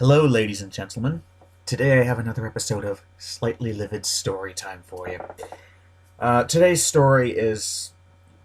Hello, ladies and gentlemen. Today I have another episode of Slightly Livid Storytime for you. Today's story is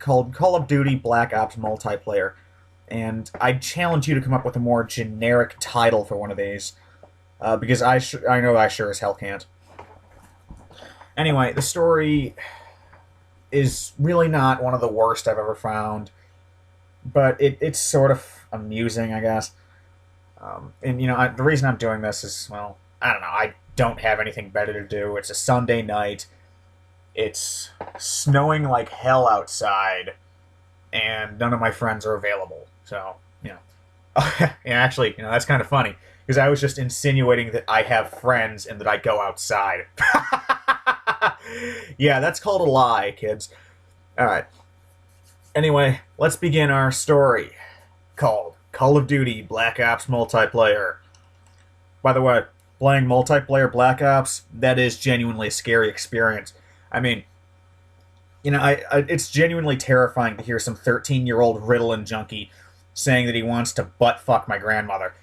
called Call of Duty Black Ops Multiplayer, and I challenge you to come up with a more generic title for one of these, because I know I sure as hell can't. Anyway, the story is really not one of the worst I've ever found, but it's sort of amusing, I guess. The reason I'm doing this is, well, I don't know. I don't have anything better to do. It's a Sunday night. It's snowing like hell outside, and none of my friends are available. So, that's kind of funny because I was just insinuating that I have friends and that I go outside. Yeah, that's called a lie, kids. All right. Anyway, let's begin our story called Call of Duty Black Ops Multiplayer. By the way, playing multiplayer Black Ops, that is genuinely a scary experience. I mean, it's genuinely terrifying to hear some 13-year-old Ritalin junkie saying that he wants to butt-fuck my grandmother,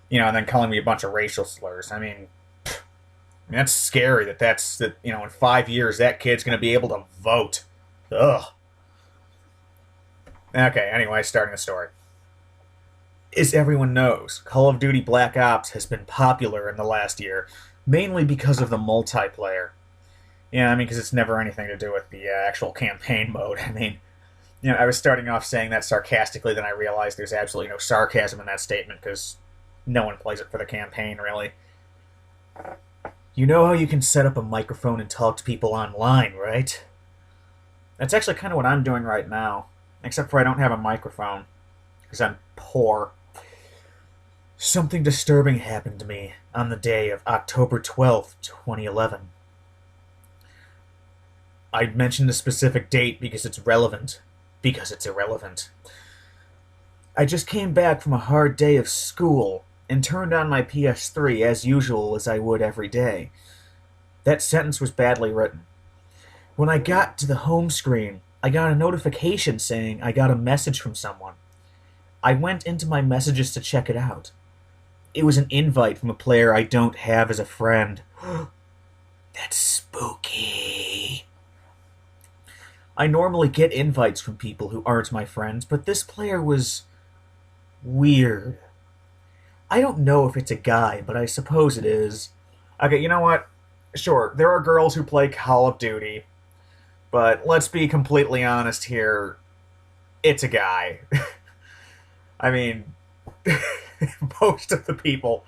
and then calling me a bunch of racial slurs. I mean, that's scary that in 5 years that kid's going to be able to vote. Ugh. Okay, anyway, starting the story. As everyone knows, Call of Duty Black Ops has been popular in the last year, mainly because of the multiplayer. Yeah, because it's never anything to do with the actual campaign mode. I was starting off saying that sarcastically, then I realized there's absolutely no sarcasm in that statement, because no one plays it for the campaign, really. You know how you can set up a microphone and talk to people online, right? That's actually kind of what I'm doing right now, except for I don't have a microphone, because I'm poor. Something disturbing happened to me on the day of October 12th, 2011. I'd mention the specific date because it's relevant. Because it's irrelevant. I just came back from a hard day of school and turned on my PS3 as usual as I would every day. That sentence was badly written. When I got to the home screen, I got a notification saying I got a message from someone. I went into my messages to check it out. It was an invite from a player I don't have as a friend. That's spooky. I normally get invites from people who aren't my friends, but this player was weird. I don't know if it's a guy, but I suppose it is. Okay, you know what? Sure, there are girls who play Call of Duty, but let's be completely honest here. It's a guy. Most of the people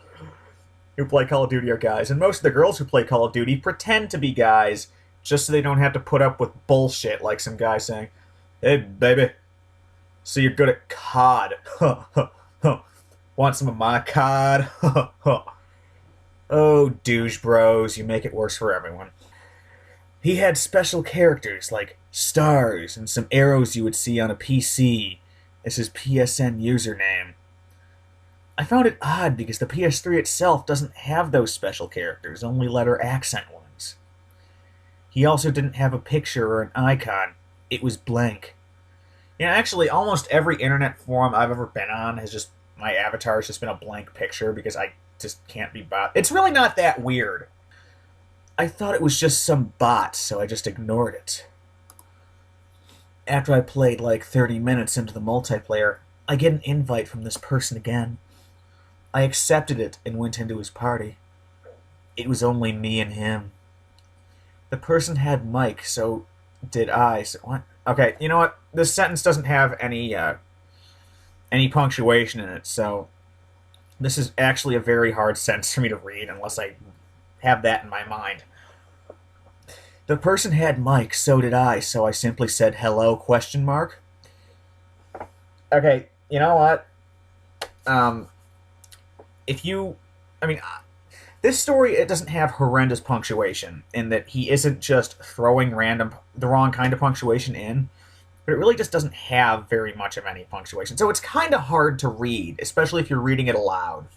who play Call of Duty are guys, and most of the girls who play Call of Duty pretend to be guys just so they don't have to put up with bullshit like some guy saying, "Hey, baby, so you're good at COD. Want some of my COD?" Oh, douche bros, you make it worse for everyone. He had special characters like stars and some arrows you would see on a PC as his PSN username. I found it odd because the PS3 itself doesn't have those special characters, only letter accent ones. He also didn't have a picture or an icon. It was blank. Actually, almost every internet forum I've ever been on my avatar has just been a blank picture because I just can't be bothered. It's really not that weird. I thought it was just some bot, so I just ignored it. After I played like 30 minutes into the multiplayer, I get an invite from this person again. I accepted it and went into his party. It was only me and him. The person had mic, so did I. So what? Okay, you know what? This sentence doesn't have any punctuation in it, so this is actually a very hard sentence for me to read unless I have that in my mind. The person had mic, so did I, so I simply said hello, question mark. Okay, you know what? This story, it doesn't have horrendous punctuation in that he isn't just throwing the wrong kind of punctuation in, but it really just doesn't have very much of any punctuation. So it's kind of hard to read, especially if you're reading it aloud.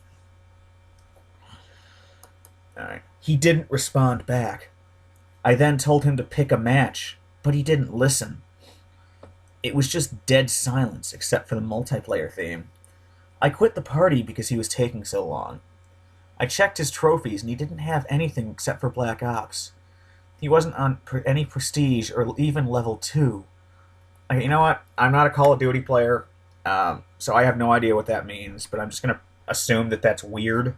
Alright. He didn't respond back. I then told him to pick a match, but he didn't listen. It was just dead silence, except for the multiplayer theme. I quit the party because he was taking so long. I checked his trophies, and he didn't have anything except for Black Ops. He wasn't on any Prestige or even Level 2. You know what? I'm not a Call of Duty player, so I have no idea what that means, but I'm just going to assume that that's weird.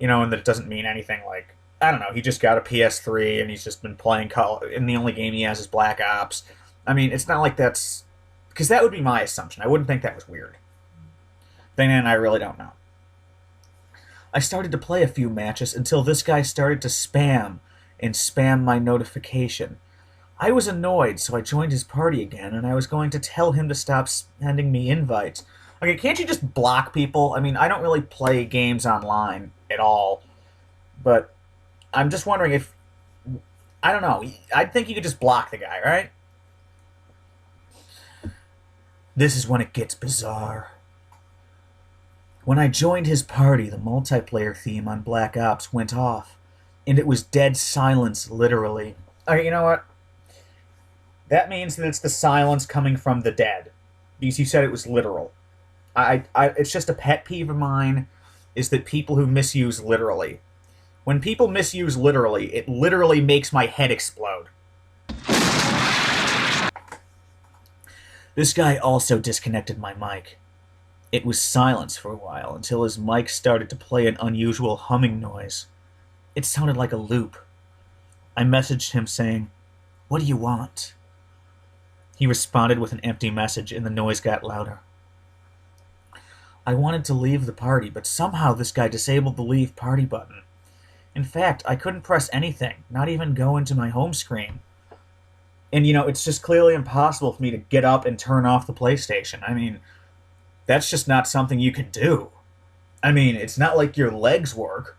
And that it doesn't mean anything like, I don't know, he just got a PS3 and he's just been playing and the only game he has is Black Ops. I mean, it's not like that's... Because that would be my assumption. I wouldn't think that was weird. Then again, I really don't know. I started to play a few matches until this guy started to spam my notification. I was annoyed, so I joined his party again, and I was going to tell him to stop sending me invites. Okay, can't you just block people? I mean, I don't really play games online at all, but I'm just wondering if... I don't know. I think you could just block the guy, right? This is when it gets bizarre. When I joined his party, the multiplayer theme on Black Ops went off, and it was dead silence, literally. Okay, you know what? That means that it's the silence coming from the dead, because you said it was literal. It's just a pet peeve of mine, is that people who misuse literally. When people misuse literally, it literally makes my head explode. This guy also disconnected my mic. It was silence for a while, until his mic started to play an unusual humming noise. It sounded like a loop. I messaged him saying, "What do you want?" He responded with an empty message, and the noise got louder. I wanted to leave the party, but somehow this guy disabled the leave party button. In fact, I couldn't press anything, not even go into my home screen. And, it's just clearly impossible for me to get up and turn off the PlayStation. I mean, that's just not something you can do. I mean, it's not like your legs work.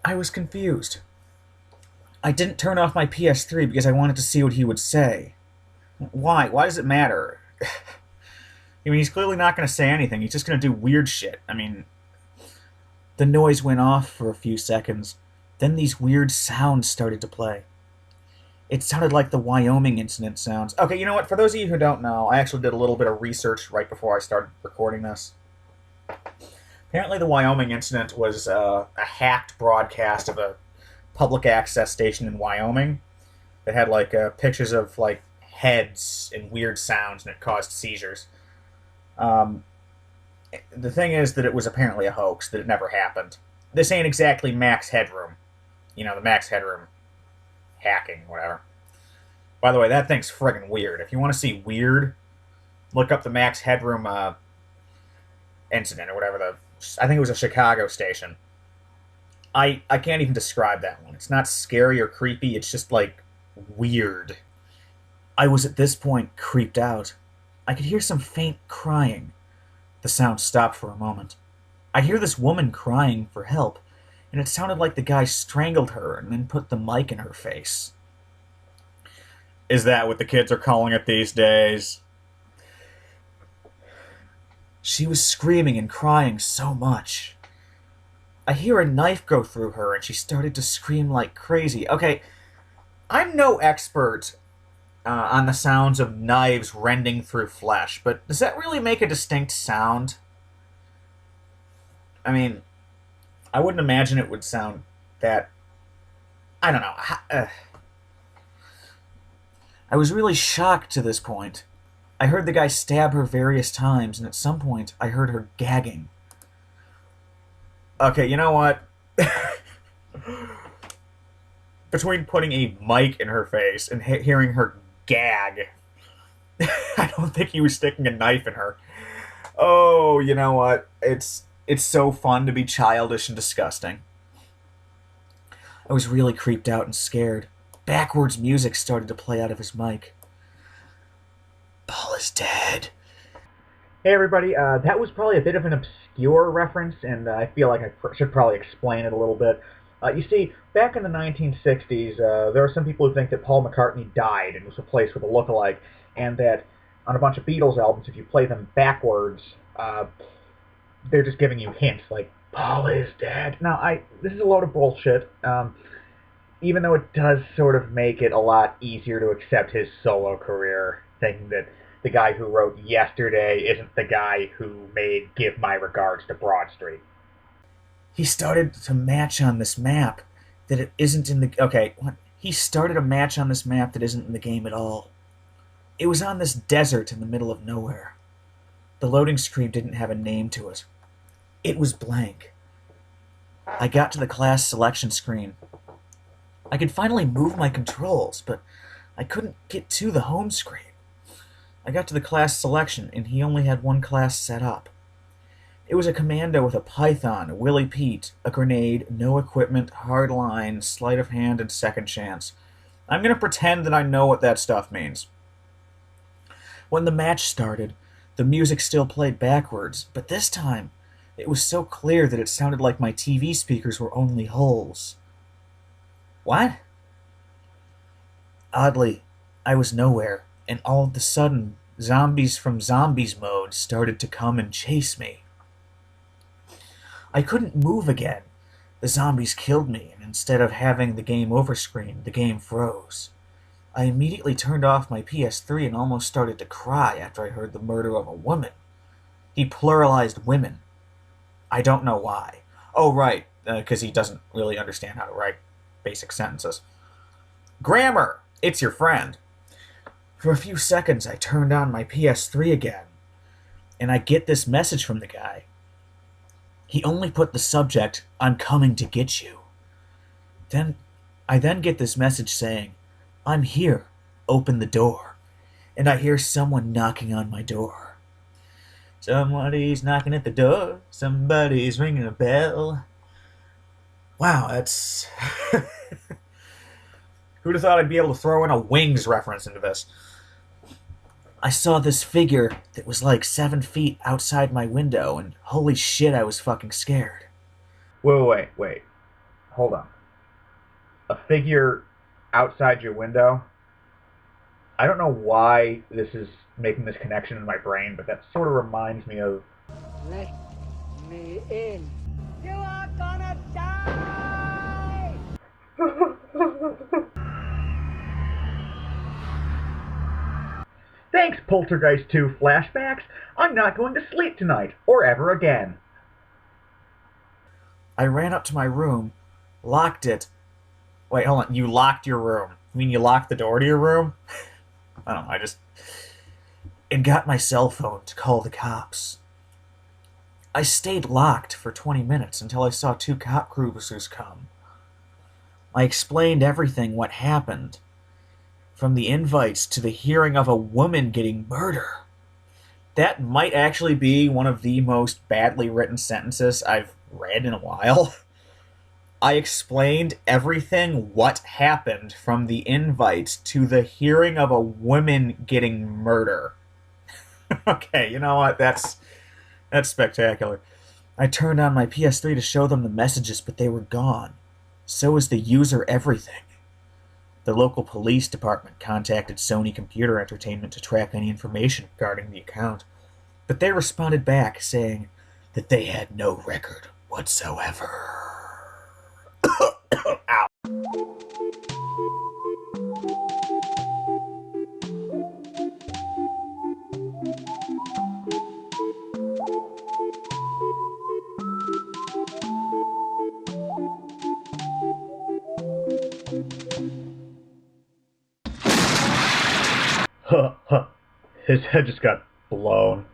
I was confused. I didn't turn off my PS3 because I wanted to see what he would say. Why? Why does it matter? I mean, he's clearly not going to say anything. He's just going to do weird shit. I mean, the noise went off for a few seconds. Then these weird sounds started to play. It sounded like the Wyoming incident sounds. Okay, you know what? For those of you who don't know, I actually did a little bit of research right before I started recording this. Apparently the Wyoming incident was a hacked broadcast of a public access station in Wyoming that had, pictures of, heads and weird sounds, and it caused seizures. The thing is that it was apparently a hoax, that it never happened. This ain't exactly Max Headroom. The Max Headroom hacking, whatever. By the way, that thing's friggin' weird. If you want to see weird, look up the Max Headroom incident, or whatever. I think it was a Chicago station. I can't even describe that one. It's not scary or creepy, it's just, weird. I was at this point creeped out. I could hear some faint crying. The sound stopped for a moment. I'd hear this woman crying for help, and it sounded like the guy strangled her and then put the mic in her face. Is that what the kids are calling it these days? She was screaming and crying so much. I hear a knife go through her, and she started to scream like crazy. Okay, I'm no expert on the sounds of knives rending through flesh, but does that really make a distinct sound? I mean, I wouldn't imagine it would sound that... I don't know. I was really shocked to this point. I heard the guy stab her various times, and at some point, I heard her gagging. Okay, you know what? Between putting a mic in her face and hearing her gag, I don't think he was sticking a knife in her. Oh, you know what? It's so fun to be childish and disgusting. I was really creeped out and scared. Backwards music started to play out of his mic. Paul is dead. Hey everybody, that was probably a bit of an obscure reference, and I feel like I should probably explain it a little bit. You see, back in the 1960s, there are some people who think that Paul McCartney died and was replaced with a lookalike, and that on a bunch of Beatles albums, if you play them backwards, they're just giving you hints, like, Paul is dead. Now, this is a load of bullshit, even though it does sort of make it a lot easier to accept his solo career, thinking that the guy who wrote Yesterday isn't the guy who made Give My Regards to Broad Street. He started to match on this map that it isn't in the. Okay, what? He started a match on this map that isn't in the game at all. It was on this desert in the middle of nowhere. The loading screen didn't have a name to it. It was blank. I got to the class selection screen. I could finally move my controls, but I couldn't get to the home screen. I got to the class selection, and he only had one class set up. It was a commando with a python, a Willie Pete, a grenade, no equipment, hard line, sleight of hand, and second chance. I'm going to pretend that I know what that stuff means. When the match started, the music still played backwards, but this time it was so clear that it sounded like my TV speakers were only holes. What? Oddly, I was nowhere, and all of a sudden, zombies from zombies mode started to come and chase me. I couldn't move again. The zombies killed me, and instead of having the game over screen, the game froze. I immediately turned off my PS3 and almost started to cry after I heard the murder of a woman. He pluralized women. I don't know why. Oh, right, because he doesn't really understand how to write basic sentences. Grammar! It's your friend. For a few seconds, I turned on my PS3 again, and I get this message from the guy. He only put the subject, "I'm coming to get you." I then get this message saying, "I'm here, open the door." And I hear someone knocking on my door. Somebody's knocking at the door, somebody's ringing a bell. Wow, that's... Who'd have thought I'd be able to throw in a Wings reference into this? I saw this figure that was like 7 feet outside my window, and holy shit, I was fucking scared. Wait. Hold on. A figure outside your window? I don't know why this is making this connection in my brain, but that sort of reminds me of... Let me in. You are gonna die! Thanks, Poltergeist 2 flashbacks. I'm not going to sleep tonight, or ever again. I ran up to my room, locked it. Wait, hold on. You locked your room? You mean you locked the door to your room? I don't know, and got my cell phone to call the cops. I stayed locked for 20 minutes until I saw 2 cop cruisers come. I explained everything, what happened. From the invites to the hearing of a woman getting murdered. That might actually be one of the most badly written sentences I've read in a while. I explained everything what happened from the invites to the hearing of a woman getting murdered. Okay, you know what? That's spectacular. I turned on my PS3 to show them the messages, but they were gone. So was the user everything. The local police department contacted Sony Computer Entertainment to track any information regarding the account, but they responded back saying that they had no record whatsoever. Ow. His head just got blown.